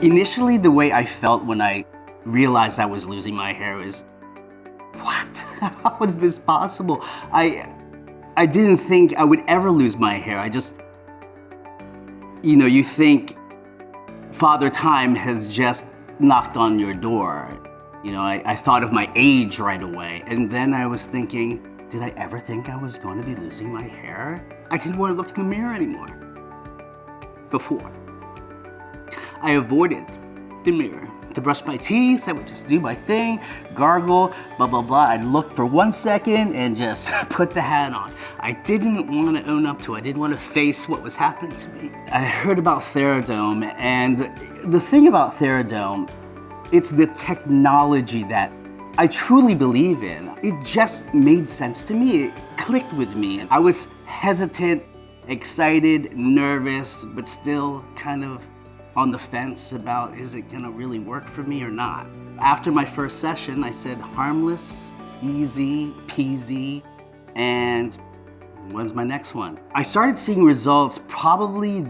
Initially, the way I felt when I realized I was losing my hair is, what? How is this possible? I didn't think I would ever lose my hair. I just, you think Father Time has just knocked on your door. I thought of my age right away. And then I was thinking, did I ever think I was going to be losing my hair? I didn't want to look in the mirror anymore. Before. I avoided the mirror. To brush my teeth, I would just do my thing, gargle, blah, blah, blah. I'd look for 1 second and just put the hat on. I didn't want to own up to it. I didn't want to face what was happening to me. I heard about Theradome, and the thing about Theradome, it's the technology that I truly believe in. It just made sense to me. It clicked with me. I was hesitant, excited, nervous, but still kind of on the fence about, is it gonna really work for me or not? After my first session, I said, harmless, easy, peasy, and when's my next one? I started seeing results probably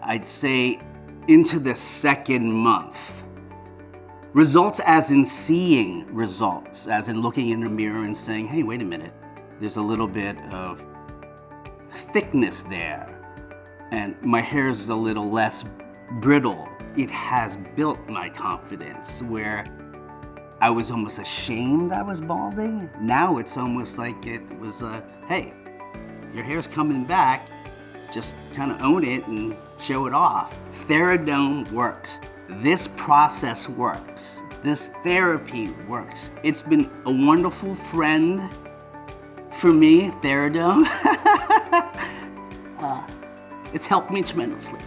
I'd say into the second month. Results as in seeing results, as in looking in the mirror and saying, hey, wait a minute, there's a little bit of thickness there. And my hair is a little less brittle. It has built my confidence where I was almost ashamed I was balding. Now it's almost like it was hey, your hair's coming back. Just kind of own it and show it off. Theradome works. This process works. This therapy works. It's been a wonderful friend for me, Theradome. It's helped me tremendously.